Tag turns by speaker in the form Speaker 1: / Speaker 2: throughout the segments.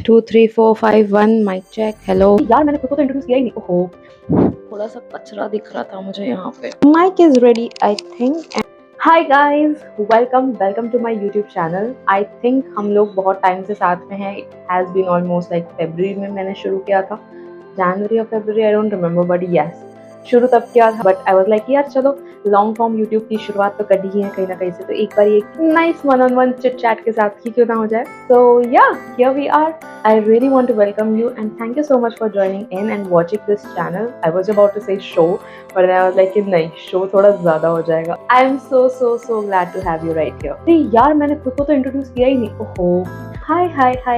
Speaker 1: 2 3 4 5 1 mic check. Hello यार, मैंने खुद को तो इंट्रोड्यूस किया ही नहीं। ओहो, थोड़ा सा कचरा दिख रहा था मुझे यहाँ पे। Mike is ready I think. Hi guys, welcome welcome to my YouTube channel. I think हम लोग बहुत टाइम से साथ में हैं। It has been almost like फरवरी में मैंने शुरू किया था, जनवरी और फरवरी, I don't remember, but yes शुरू तब किया था। बट आई वाज लाइक यार चलो लॉन्ग फॉर्म यूट्यूब की शुरुआत तो कर ही है कहीं ना कहीं से, तो एक बार एक nice one on one chit chat के साथ ही क्यों ना हो जाए। So yeah here we are. I really want to welcome you and thank you so much for joining in and watching this channel. I was about to say show, but then I was like नहीं, show थोड़ा ज़्यादा हो जाएगा. I am so glad to have you right here. अरे यार, मैंने खुद को तो इंट्रोड्यूस किया ही नहीं। ओहो। Hi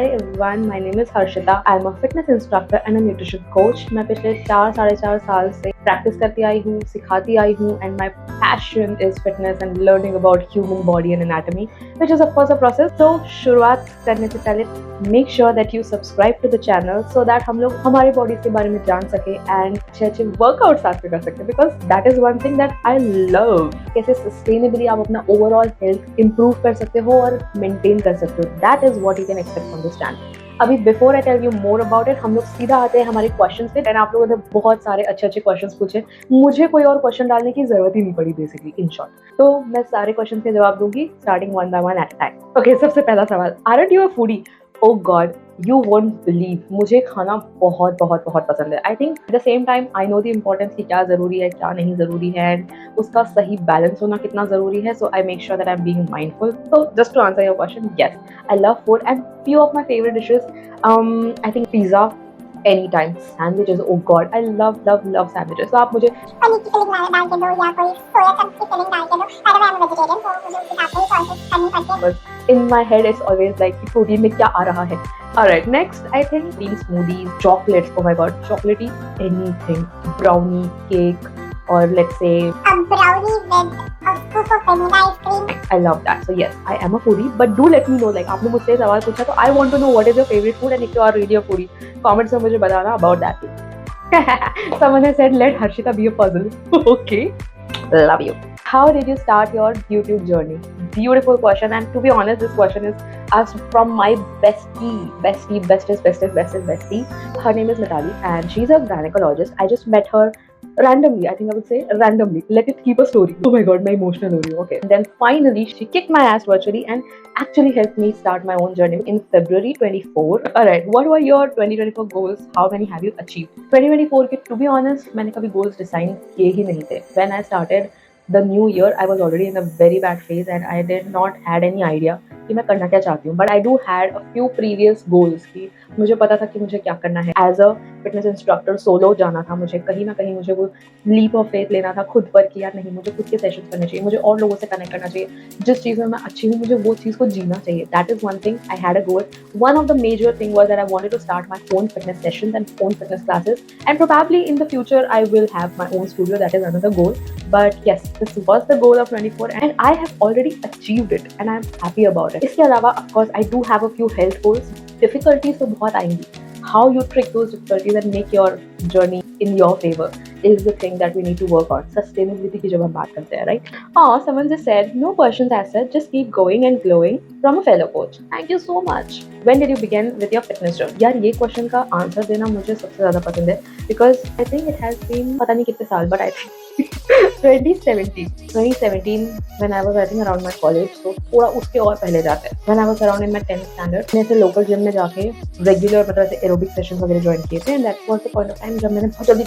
Speaker 1: everyone. My name is Harshita. I am a fitness instructor and a nutrition coach. मैं पिछले 4 साढ़े 4 साल से प्रैक्टिस करती आई हूँ, सिखाती आई हूँ, and my passion is fitness and learning about human body and anatomy, which is of course a process. So शुरुआत करने से पहले make sure that you subscribe to the channel so that हम लोग हमारे बॉडीज के बारे में जान सके and अच्छे वर्कआउट साथ में कर सकते, because that is one thing that I love. कैसे सस्टेनेबली आप अपना ओवरऑल हेल्थ इंप्रूव कर सकते हो और मेंटेन कर सकते हो, that is what you can expect from this channel. अभी before I tell you more about it, हम लोग सीधा आते हैं हमारे क्वेश्चन पे। एंड आप लोगों ने बहुत सारे अच्छे क्वेश्चन पूछे, मुझे कोई और क्वेश्चन डालने की जरूरत ही नहीं पड़ी बेसिकली, इन शॉर्ट। तो मैं सारे क्वेश्चन के जवाब दूंगी starting one by one at a time. Okay, सबसे पहला सवाल, aren't you a foodie? Oh god, you won't believe, मुझे खाना बहुत बहुत बहुत पसंद है। I think at the same time I know the importance की क्या जरूरी है, क्या नहीं जरूरी है, एंड उसका सही बैलेंस होना कितना जरूरी है। So I make sure that I am being mindful. So just to answer your question, yes, I love food and few of my favorite dishes. I think pizza, anytime. Sandwiches, oh god, I love sandwiches. So आप मुझे
Speaker 2: पनीर की filling डाल के दो या कोई soya chunks की filling डाल के दो। By the way, I am vegetarian, तो मुझे उसके साथ में चॉइसेस करनी पड़ती है।
Speaker 1: बस in my head it's always like protein में क्या आ रहा है। Alright, next I think bean smoothies, chocolates, oh my god, chocolatey anything, brownie, cake, or let's say
Speaker 2: a brownie with a scoop of vanilla ice cream.
Speaker 1: I love that. So yes, I am a foodie, but do let me know, like आपने मुझसे सवाल पूछा तो I want to know what is your favorite food, and if you are really a foodie, comments में मुझे बताना about that. Someone has said let Harshita be a puzzle. Okay, love you. How did you start your YouTube journey? Beautiful question, and to be honest, this question is asked from my bestest bestie. Her name is Mitali, and she's a gynecologist. I just met her randomly. I think I would say randomly. Let it keep a story. Oh my god, my emotional story. Okay. And then finally, she kicked my ass virtually and actually helped me start my own journey in February 24. Alright, what were your 2024 goals? How many have you achieved? 2024 के, to be honest, मैंने कभी goals design किए ही नहीं थे. When I started the new year, I was already in a very bad phase and I did not had any idea कि मैं करना क्या चाहती हूँ. But I do had a few previous goals की मुझे पता था कि मुझे क्या करना है। As a fitness instructor solo जाना था मुझे, कहीं ना कहीं मुझे वो लीप ऑफ फेथ लेना था खुद पर कि यार नहीं, मुझे खुद के सेशंस करने चाहिए, मुझे और लोगों से कनेक्ट करना चाहिए, जिस चीज़ में मैं अच्छी हूँ मुझे वो चीज़ को जीना चाहिए। That is one thing I had a goal. One of the major thing was that I wanted to start my own fitness sessions and own fitness classes, and probably in the future I will have my own studio. That is another goal. But yes, this was the goal of 24 and I have already achieved it and I am happy about it. इसके अलावा of course I do have a few health goals. Difficulties तो बहुत आएंगी. How you trick those difficulties and make your journey in your favor is the thing that we need to work on. Sustainability की जब हम बात करते हैं, right? Someone just said, no questions as such, just keep going and glowing, from a fellow coach. Thank you so much. When did you begin with your fitness journey? यार ये question का answer देना मुझे सबसे ज़्यादा पसंद है, because I think it has been पता नहीं कितने साल, but I think 2017 when I was I think around my college, so थोड़ा उसके और पहले जाते हैं, when I was around in my 10th standard, मैंने ऐसे लोकल जिम में जाके रेगुलर मतलब ऐसे एरोबिक सेशन वगैरह ज्वाइन किए थे, and that was the point of time जब मैंने बहुत जल्दी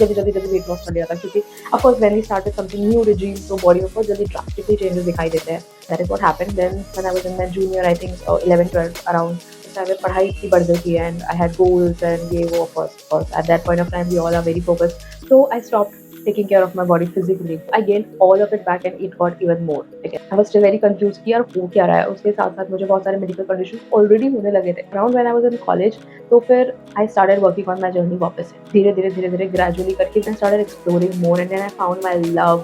Speaker 1: वेट लॉस कर लिया था, क्योंकि of course when we started something new regime तो बॉडी में बहुत जल्दी ड्रास्टिकली चेंजेस दिखाई देते हैं. That is what happened then when I was in my junior, I think 11-12 around. में पढ़ाई की बढ़ गई थी and I had goals and ये वो, of course at that point of time we all are very focused, so I stopped taking care of my body physically. I gained all of it back and it got even more. Okay. I was still very confused कि यार हो क्या रहा है. उसके साथ साथ मुझे बहुत सारे medical conditions already होने लगे थे. Around when I was in college, तो फिर I started working on my journey वापस से. धीरे gradually करके I started exploring more and then I found my love,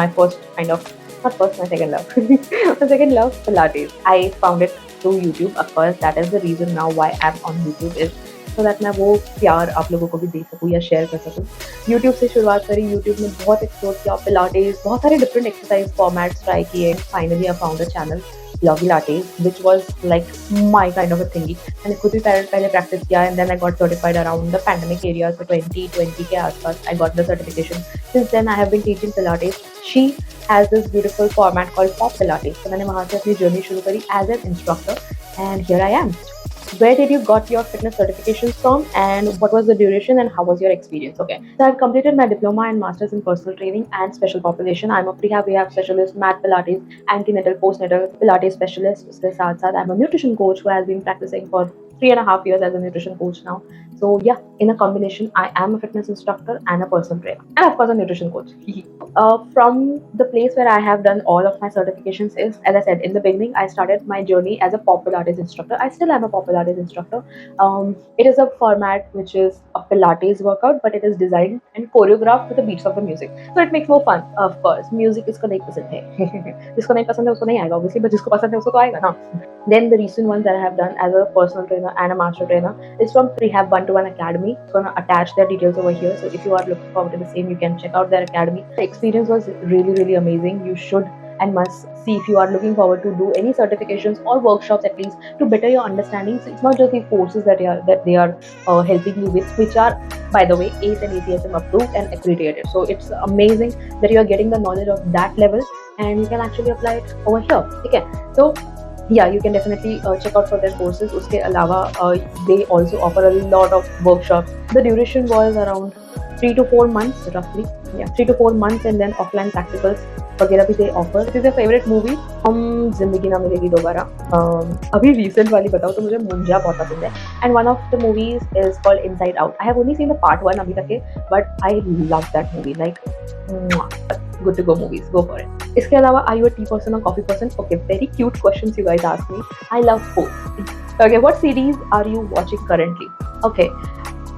Speaker 1: my first kind of, not first, my second love. My second love, Pilates. I found it through YouTube, of course. That is the reason now why I'm on YouTube, is so that मैं वो प्यार आप लोगों को भी दे सकूँ या share कर सकूँ. YouTube से शुरुआत करी, YouTube में बहुत एक्सप्लोर किया, पिलाटेस, बहुत सारे डिफरेंट एक्सरसाइज फॉर्मेट्स ट्राई किए. Finally I found a channel sluggy lattes, which was like my kind of a thingy. मैंने खुद भी पहले practice किया, and then I got certified around the pandemic area, so 2020 के आसपास I got the certification. Since then I have been teaching Pilates. She has this beautiful format called Pop Pilates. So मैंने वहाँ से अपनी journey शुरू करी as an instructor, and here I am. Where did you got your fitness certifications from, and what was the duration, and how was your experience? Okay, so I've completed my diploma and masters in personal training and special population. I'm a rehab specialist, mat Pilates, antenatal postnatal Pilates specialist. उसके साथ साथ I'm a nutrition coach who has been practicing for 3.5 years as a nutrition coach now. So yeah, in a combination, I am a fitness instructor and a personal trainer, and of course a nutrition coach. From the place where I have done all of my certifications is, as I said in the beginning, I started my journey as a Pop Pilates instructor. I still am a Pop Pilates instructor. It is a format which is a Pilates workout, but it is designed and choreographed with the beats of the music, so it makes more fun. Of course, music इसको नहीं पसंद है, जिसको नहीं पसंद है उसको नहीं आएगा obviously, but जिसको पसंद है उसको तो आएगा ना. Then the recent ones that I have done as a personal trainer and a master trainer is from Rehab 1-to-1 Academy. I'm gonna attach their details over here. So if you are looking forward to the same, you can check out their academy. The experience was really amazing. You should and must see if you are looking forward to do any certifications or workshops at least to better your understanding. So it's not just the courses that they are helping you with, which are, by the way, ACE and ACSM approved and accredited. So it's amazing that you are getting the knowledge of that level and you can actually apply it over here. Okay, so yeah, you can definitely check out for their courses. Uske alawa, they also offer a lot of workshops. The duration was around 3 to 4 months roughly. Yeah, 3 to 4 months, and then offline practicals वगैरह भी they offer. This is your favorite movie? जिंदगी ना मिलेगी दोबारा. अभी recent वाली बताओ तो मुझे मुंजा बहुत पसंद है. And one of the movies is called Inside Out. I have only seen the part 1 अभी तक के, but I love that movie. Like, good to go movies. Go for it. इसके अलावा are you a tea person or coffee person? Okay, very cute questions you guys ask me. I love both. Okay, what series are you watching currently? Okay.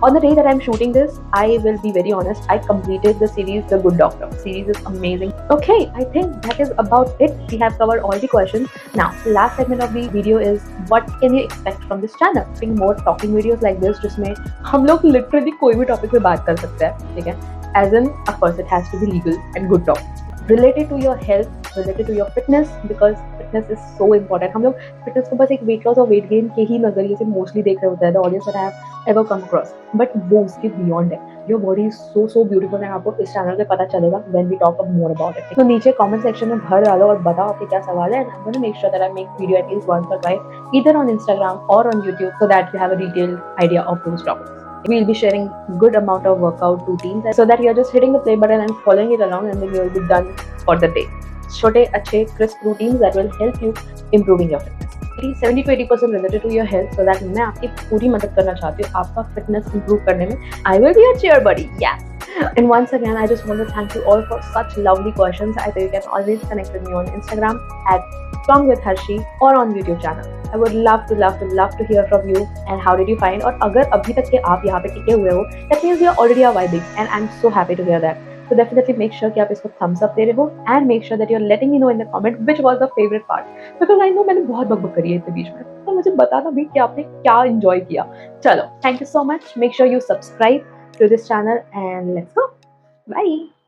Speaker 1: On the day that I'm shooting this, I will be very honest, I completed the series The Good Doctor. Series is amazing. Okay, I think that is about it. We have covered all the questions. Now, last segment of the video is what can you expect from this channel? Seeing more talking videos like this, जिसमें हम लोग literally कोई भी topic पे बात कर सकते हैं, ठीक है? As in, of course, it has to be legal and good talk. Related to your health, related to your fitness, because fitness is so important. हम लोग fitness को बस एक weight loss और weight gain के ही नजरिए से mostly देख रहे होते हैं, the audience that I have ever come across. But वो उसके beyond है. Your body is so beautiful, and आपको इस channel पे पता चलेगा when we talk more about it. तो नीचे comment section में भर डालो और बताओ आपके क्या सवाल है, and I'm gonna make sure that I make video at least once or twice, either on Instagram or on YouTube, so that you have a detailed idea of those topics. We'll be sharing good amount of workout routines so that you're just hitting the play button and following it along, and then you'll be done for the day. छोटे अच्छे crisp routines that will help you improving your fitness. 70 to 80% related to your health, so that मैं आपकी पूरी मदद करना चाहती हूँ आपका fitness improve करने में. I will be your cheer buddy. Yes. And once again, I just want to thank you all for such lovely questions. I think you can always connect with me on Instagram at Strong with Harshi or on YouTube channel. I would love to hear from you. And how did you find? और अगर अभी तक के आप यहाँ पे टिके हुए हो, that means you are already a vibing, and I'm so happy to hear that. So definitely make sure कि आप इसको thumbs up दे रहे हो, and make sure that you're letting me know in the comment which was the favorite part, because I know मैंने बहुत बकबक करी है इस बीच में, तो मुझे बताना भी कि आपने क्या enjoy किया. चलो, thank you so much. Make sure you subscribe to this channel and let's go. Bye.